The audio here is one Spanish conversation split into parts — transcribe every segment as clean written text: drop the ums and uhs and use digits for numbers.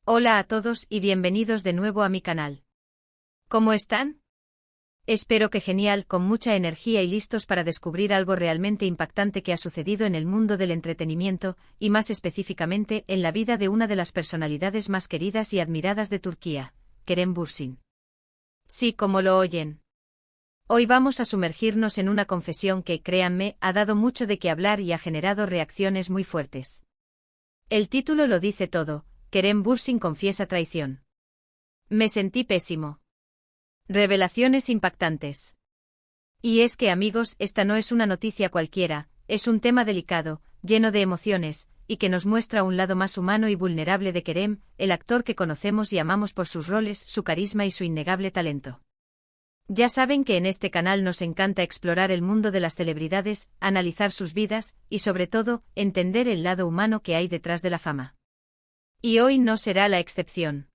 Hola a todos y bienvenidos de nuevo a mi canal. ¿Cómo están? Espero que genial, con mucha energía y listos para descubrir algo realmente impactante que ha sucedido en el mundo del entretenimiento, y más específicamente en la vida de una de las personalidades más queridas y admiradas de Turquía, Kerem Bürsin. Sí, como lo oyen. Hoy vamos a sumergirnos en una confesión que, créanme, ha dado mucho de qué hablar y ha generado reacciones muy fuertes. El título lo dice todo: Kerem Bürsin confiesa traición. Me sentí pésimo. Revelaciones impactantes. Y es que, amigos, esta no es una noticia cualquiera, es un tema delicado, lleno de emociones, y que nos muestra un lado más humano y vulnerable de Kerem, el actor que conocemos y amamos por sus roles, su carisma y su innegable talento. Ya saben que en este canal nos encanta explorar el mundo de las celebridades, analizar sus vidas, y sobre todo, entender el lado humano que hay detrás de la fama. Y hoy no será la excepción.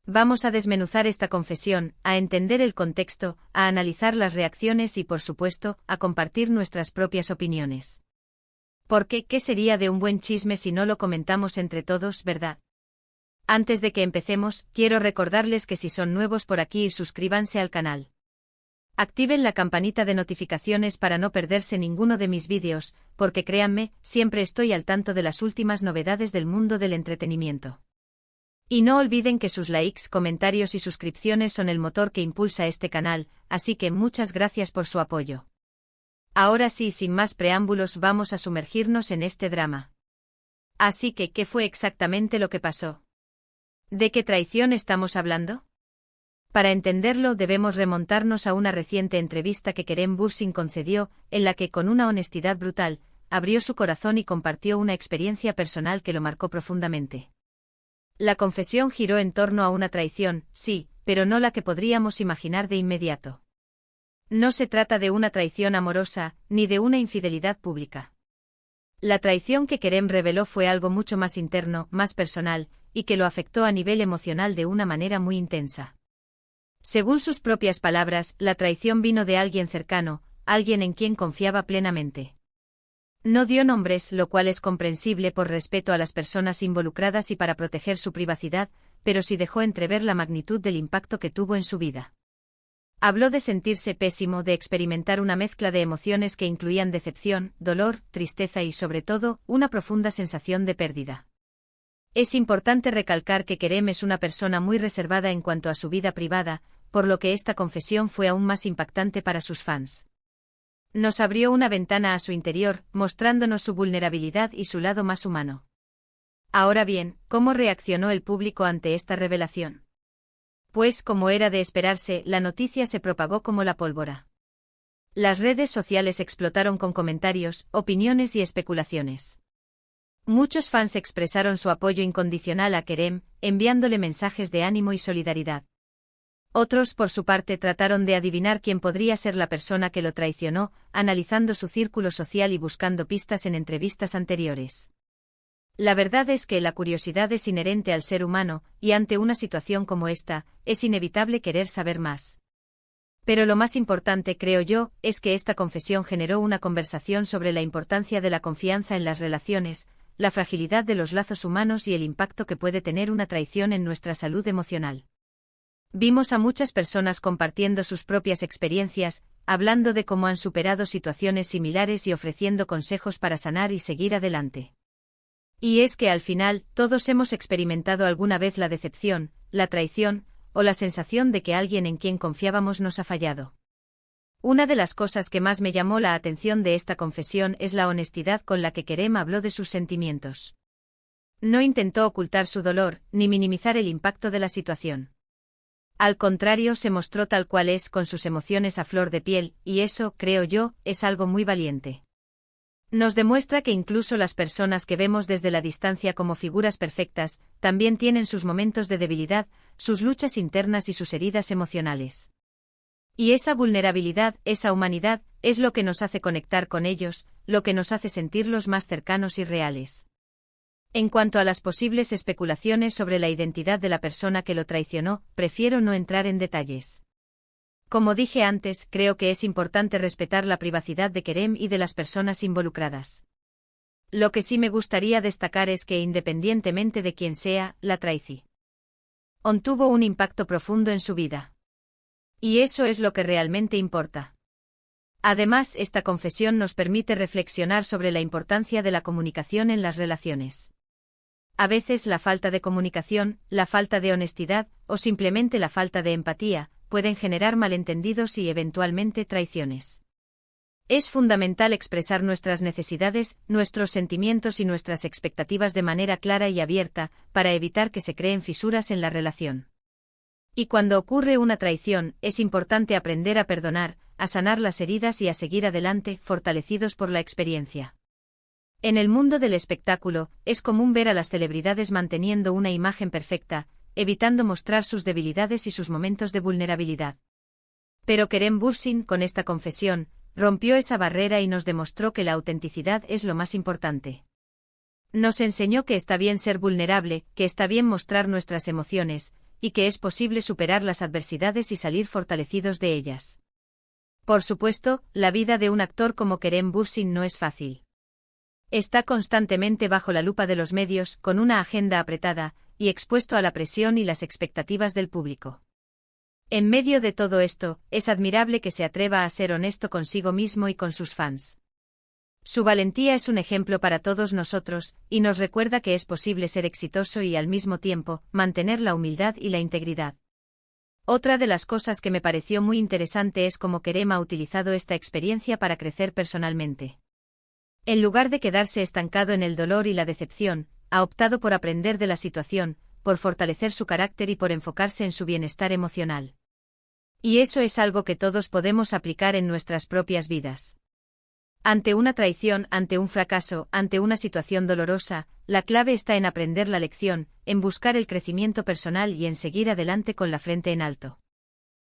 Vamos a desmenuzar esta confesión, a entender el contexto, a analizar las reacciones y, por supuesto, a compartir nuestras propias opiniones. Porque, ¿qué sería de un buen chisme si no lo comentamos entre todos, verdad? Antes de que empecemos, quiero recordarles que si son nuevos por aquí, suscríbanse al canal. Activen la campanita de notificaciones para no perderse ninguno de mis vídeos, porque créanme, siempre estoy al tanto de las últimas novedades del mundo del entretenimiento. Y no olviden que sus likes, comentarios y suscripciones son el motor que impulsa este canal, así que muchas gracias por su apoyo. Ahora sí, sin más preámbulos, vamos a sumergirnos en este drama. Así que, ¿qué fue exactamente lo que pasó? ¿De qué traición estamos hablando? Para entenderlo debemos remontarnos a una reciente entrevista que Kerem Bürsin concedió, en la que con una honestidad brutal, abrió su corazón y compartió una experiencia personal que lo marcó profundamente. La confesión giró en torno a una traición, sí, pero no la que podríamos imaginar de inmediato. No se trata de una traición amorosa, ni de una infidelidad pública. La traición que Kerem reveló fue algo mucho más interno, más personal, y que lo afectó a nivel emocional de una manera muy intensa. Según sus propias palabras, la traición vino de alguien cercano, alguien en quien confiaba plenamente. No dio nombres, lo cual es comprensible por respeto a las personas involucradas y para proteger su privacidad, pero sí dejó entrever la magnitud del impacto que tuvo en su vida. Habló de sentirse pésimo, de experimentar una mezcla de emociones que incluían decepción, dolor, tristeza y, sobre todo, una profunda sensación de pérdida. Es importante recalcar que Kerem es una persona muy reservada en cuanto a su vida privada, por lo que esta confesión fue aún más impactante para sus fans. Nos abrió una ventana a su interior, mostrándonos su vulnerabilidad y su lado más humano. Ahora bien, ¿cómo reaccionó el público ante esta revelación? Pues, como era de esperarse, la noticia se propagó como la pólvora. Las redes sociales explotaron con comentarios, opiniones y especulaciones. Muchos fans expresaron su apoyo incondicional a Kerem, enviándole mensajes de ánimo y solidaridad. Otros, por su parte, trataron de adivinar quién podría ser la persona que lo traicionó, analizando su círculo social y buscando pistas en entrevistas anteriores. La verdad es que la curiosidad es inherente al ser humano, y ante una situación como esta, es inevitable querer saber más. Pero lo más importante, creo yo, es que esta confesión generó una conversación sobre la importancia de la confianza en las relaciones, la fragilidad de los lazos humanos y el impacto que puede tener una traición en nuestra salud emocional. Vimos a muchas personas compartiendo sus propias experiencias, hablando de cómo han superado situaciones similares y ofreciendo consejos para sanar y seguir adelante. Y es que al final, todos hemos experimentado alguna vez la decepción, la traición, o la sensación de que alguien en quien confiábamos nos ha fallado. Una de las cosas que más me llamó la atención de esta confesión es la honestidad con la que Kerem habló de sus sentimientos. No intentó ocultar su dolor, ni minimizar el impacto de la situación. Al contrario, se mostró tal cual es, con sus emociones a flor de piel, y eso, creo yo, es algo muy valiente. Nos demuestra que incluso las personas que vemos desde la distancia como figuras perfectas, también tienen sus momentos de debilidad, sus luchas internas y sus heridas emocionales. Y esa vulnerabilidad, esa humanidad, es lo que nos hace conectar con ellos, lo que nos hace sentirlos más cercanos y reales. En cuanto a las posibles especulaciones sobre la identidad de la persona que lo traicionó, prefiero no entrar en detalles. Como dije antes, creo que es importante respetar la privacidad de Kerem y de las personas involucradas. Lo que sí me gustaría destacar es que independientemente de quién sea, la traición tuvo un impacto profundo en su vida. Y eso es lo que realmente importa. Además, esta confesión nos permite reflexionar sobre la importancia de la comunicación en las relaciones. A veces la falta de comunicación, la falta de honestidad, o simplemente la falta de empatía, pueden generar malentendidos y eventualmente traiciones. Es fundamental expresar nuestras necesidades, nuestros sentimientos y nuestras expectativas de manera clara y abierta, para evitar que se creen fisuras en la relación. Y cuando ocurre una traición, es importante aprender a perdonar, a sanar las heridas y a seguir adelante, fortalecidos por la experiencia. En el mundo del espectáculo, es común ver a las celebridades manteniendo una imagen perfecta, evitando mostrar sus debilidades y sus momentos de vulnerabilidad. Pero Kerem Bürsin, con esta confesión, rompió esa barrera y nos demostró que la autenticidad es lo más importante. Nos enseñó que está bien ser vulnerable, que está bien mostrar nuestras emociones, y que es posible superar las adversidades y salir fortalecidos de ellas. Por supuesto, la vida de un actor como Kerem Bürsin no es fácil. Está constantemente bajo la lupa de los medios, con una agenda apretada, y expuesto a la presión y las expectativas del público. En medio de todo esto, es admirable que se atreva a ser honesto consigo mismo y con sus fans. Su valentía es un ejemplo para todos nosotros, y nos recuerda que es posible ser exitoso y al mismo tiempo, mantener la humildad y la integridad. Otra de las cosas que me pareció muy interesante es cómo Kerem ha utilizado esta experiencia para crecer personalmente. En lugar de quedarse estancado en el dolor y la decepción, ha optado por aprender de la situación, por fortalecer su carácter y por enfocarse en su bienestar emocional. Y eso es algo que todos podemos aplicar en nuestras propias vidas. Ante una traición, ante un fracaso, ante una situación dolorosa, la clave está en aprender la lección, en buscar el crecimiento personal y en seguir adelante con la frente en alto.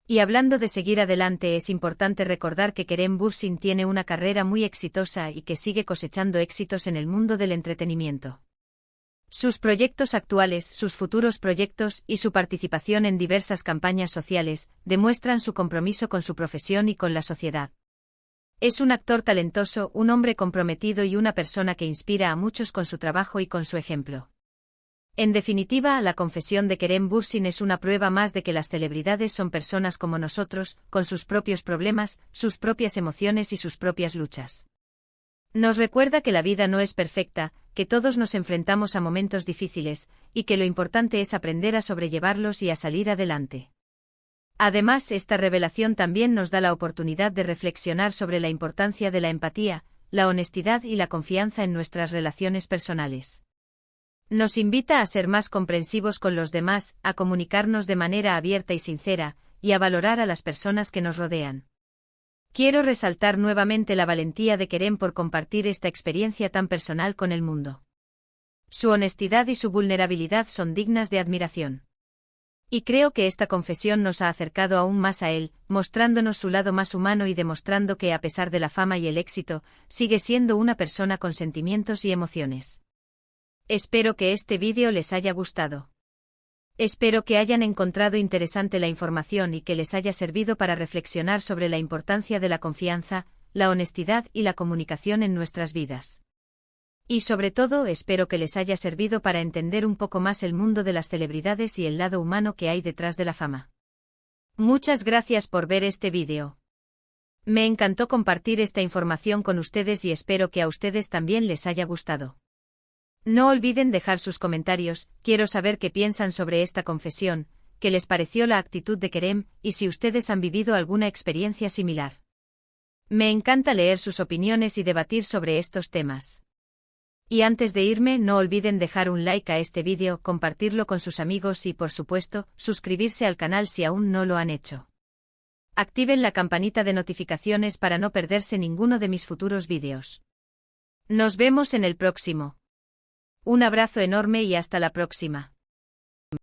Y hablando de seguir adelante, es importante recordar que Kerem Bürsin tiene una carrera muy exitosa y que sigue cosechando éxitos en el mundo del entretenimiento. Sus proyectos actuales, sus futuros proyectos y su participación en diversas campañas sociales demuestran su compromiso con su profesión y con la sociedad. Es un actor talentoso, un hombre comprometido y una persona que inspira a muchos con su trabajo y con su ejemplo. En definitiva, la confesión de Kerem Bürsin es una prueba más de que las celebridades son personas como nosotros, con sus propios problemas, sus propias emociones y sus propias luchas. Nos recuerda que la vida no es perfecta, que todos nos enfrentamos a momentos difíciles, y que lo importante es aprender a sobrellevarlos y a salir adelante. Además, esta revelación también nos da la oportunidad de reflexionar sobre la importancia de la empatía, la honestidad y la confianza en nuestras relaciones personales. Nos invita a ser más comprensivos con los demás, a comunicarnos de manera abierta y sincera, y a valorar a las personas que nos rodean. Quiero resaltar nuevamente la valentía de Kerem por compartir esta experiencia tan personal con el mundo. Su honestidad y su vulnerabilidad son dignas de admiración. Y creo que esta confesión nos ha acercado aún más a él, mostrándonos su lado más humano y demostrando que a pesar de la fama y el éxito, sigue siendo una persona con sentimientos y emociones. Espero que este vídeo les haya gustado. Espero que hayan encontrado interesante la información y que les haya servido para reflexionar sobre la importancia de la confianza, la honestidad y la comunicación en nuestras vidas. Y sobre todo, espero que les haya servido para entender un poco más el mundo de las celebridades y el lado humano que hay detrás de la fama. Muchas gracias por ver este vídeo. Me encantó compartir esta información con ustedes y espero que a ustedes también les haya gustado. No olviden dejar sus comentarios, quiero saber qué piensan sobre esta confesión, qué les pareció la actitud de Kerem, y si ustedes han vivido alguna experiencia similar. Me encanta leer sus opiniones y debatir sobre estos temas. Y antes de irme, no olviden dejar un like a este vídeo, compartirlo con sus amigos y, por supuesto, suscribirse al canal si aún no lo han hecho. Activen la campanita de notificaciones para no perderse ninguno de mis futuros vídeos. Nos vemos en el próximo. Un abrazo enorme y hasta la próxima.